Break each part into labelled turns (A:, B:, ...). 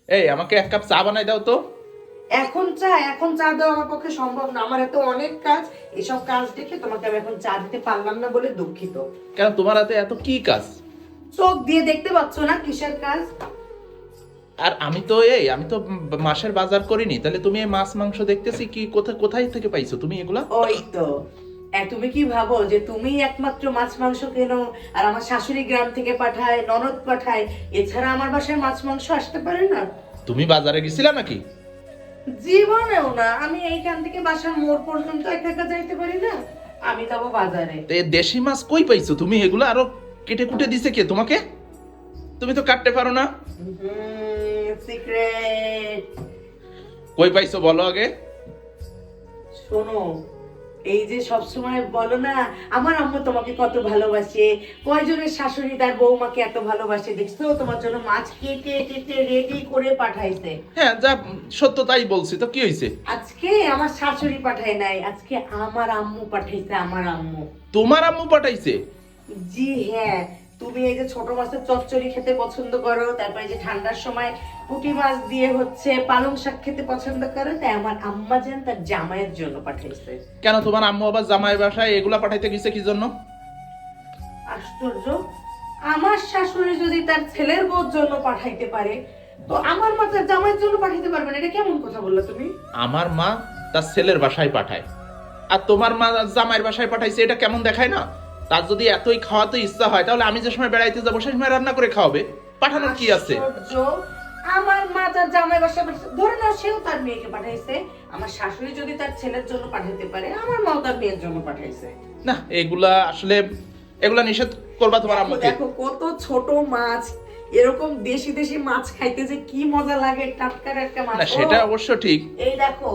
A: এই আমাকে এক কাপ চা বানাই দাও তো।
B: এখন চা দেওয়া আমার পক্ষে সম্ভব না, আমার এত অনেক কাজ। এসব কাজ দেখে তোমাকে আমি এখন চা দিতে পারলাম না বলে দুঃখিত।
A: কেন তোমার হাতে এত কি কাজ?
B: চোখ দিয়ে দেখতে পাচ্ছ না কিসের কাজ?
A: আর আমি তো মাসের বাজার করিনি, তাহলে তুমি এই মাছ মাংস দেখতেছি কি কোথায় থেকে পাইছো তুমি এগুলা?
B: ওই তো, তুমি কি ভাবো যে তুমি একমাত্র মাছ মাংস কেনো আর আমার শাশুড়ি গ্রাম থেকে পাঠায়, ননদ পাঠায়, এছাড়া আমার বাসায় মাছ মাংস আসতে পারে না?
A: তুমি বাজারে গেছিলা নাকি?
B: জীবনেও না। আমি এইখান থেকে বাসার মোড় পর্যন্ত একা একা যাইতে পারি না, আমি যাবো বাজারে।
A: তো এই দেশি মাছ কই পাইছো তুমি এগুলা? আরো কেটে কুটে দিছে কে তোমাকে? তুমি তো কাটতে পারো না।
B: সিক্রেট।
A: কই পাইছো বলো আগে।
B: শোনো, এই যে সব সময় বলো না আমার আম্মু তোমাকে কত ভালোবাসে, কয়জনের শাশুড়ি তার বৌমাকে এত ভালোবাসে, দেখছো তোমার জন্য মাছ কেটে কেটে রেডি করে পাঠাইছে।
A: হ্যাঁ, যা সত্য তাই বলছি, তো কি হইছে?
B: আজকে আমার শাশুড়ি পাঠায় নাই, আজকে আমার আম্মু পাঠাইছে, আমার আম্মু।
A: তোমার আম্মু পাঠাইছে?
B: জি হ্যাঁ। তুমি এই যে ছোট মাছের চচ্চড়ি খেতে পছন্দ করো, তারপরে যে ঠান্ডার সময় পুঁটি মাছ দিয়ে হচ্ছে পালং শাক খেতে পছন্দ করো, তাই আমার আম্মা জান তার জামাইয়ের জন্য পাঠাইছে।
A: কেন তোমার আম্মু আবার জামাই বাসায় এগুলা পাঠাইতে গেছে কি জন্য?
B: আশ্চর্য, আমার শাশুড়ি যদি তার ছেলের বউর জন্য পাঠাইতে পারে, তো আমার মা তার জামাইয়ের জন্য পাঠাইতে পারবে না? এটা কেমন কথা বললা তুমি?
A: আমার মা তার ছেলের বাসায় পাঠায়, আর তোমার মা জামাইয়ের বাসায় পাঠাইছে, এটা কেমন দেখায় না? তার যদি এতই খাওয়াতে ইচ্ছা হয়, তাহলে আমি যে সময় বেড়াইতে যাবো সেই সময় রান্না করে খাওয়াবে, পাঠানোর কি আছে?
B: আশ্চর্য, আমার মা তার জামাই বাসায় পাঠাইছে, ধরে নাও সেও তার মেয়েকে পাঠাইছে। আমার শাশুড়ি যদি তার ছেলের জন্য পাঠাইতে পারে, আমার মাও তার মেয়ের জন্য পাঠাইছে।
A: না, এগুলা নিষেধ করবা তোমার
B: দেখো
A: আম্মুকে।
B: দেখো কত ছোট মাছ, এরকম দেশি দেশি মাছ খাইতে যে কি মজা লাগে, টাটকা টাটকা মাছ।
A: না, সেটা অবশ্য ঠিক।
B: এই দেখো,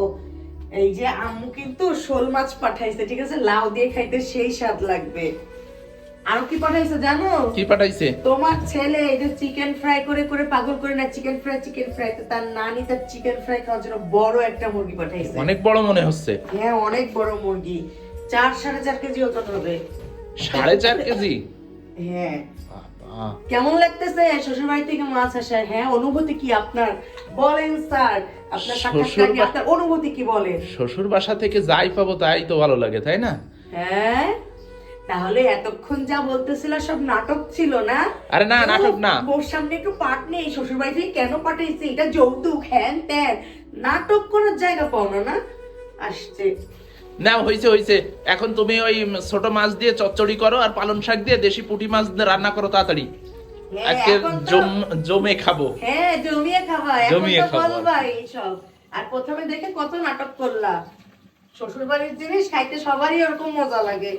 B: এই যে আম্মু কিন্তু শোল মাছ পাঠাইছে, ঠিক আছে? লাউ দিয়ে খাইতে সেই স্বাদ লাগবে। আর কি পাঠাইছে জানো?
A: কি পাঠাইছে?
B: তোমার ছেলে এই যে চিকেন ফ্রাই করে করে পাগল করে না, চিকেন ফ্রাই, তো তার নানি তার চিকেন ফ্রাই খাওয়ার জন্য বড় একটা মুরগি পাঠাইছে।
A: অনেক বড় মনে হচ্ছে।
B: হ্যাঁ, অনেক বড় মুরগি, 4-4.5 কেজি ওজন হবে।
A: 4.5 কেজি?
B: হ্যাঁ।
A: বাবা,
B: কেমন লাগতেছে শ্বশুর বাড়ি থেকে মাছ আসা? হ্যাঁ, অনুভূতি কি আপনার বলেন স্যার? আপনার সাক্ষাৎকার কি, আপনার অনুভূতি কি বলেন?
A: শ্বশুর বাসা থেকে যাই পাবো তাই তো ভালো লাগে, তাই না?
B: হ্যাঁ, তাহলে এতক্ষণ যা বলতেছিল সব নাটক ছিল না?
A: আরে না, নাটক না।
B: ওর সামনে একটু পাট নেই, শ্বশুর বাড়ি থেকে কেন পাঠাইছে, এটা যৌতুক, হ্যান ত্যান, নাটক করার জায়গা পাও না? না আসছে
A: না, হইছে। এখন তুমি ওই ছোট মাছ দিয়ে চচ্চড়ি করো আর পালং শাক দিয়ে দেশি পুঁটি মাছ দিয়ে রান্না করো তাড়াতাড়ি।
B: হ্যাঁ,
A: আজকে
B: এখন তো-
A: জমে খাবো।
B: হ্যাঁ, জমিয়ে খাবা, এখন
A: জমিয়ে
B: তো
A: খাবো।
B: বলবা এইসব। আর প্রথমে দেখে কত নাটক করলা। শ্বশুর বাড়ির জিনিস খাইতে সবারই ওরকম মজা লাগে।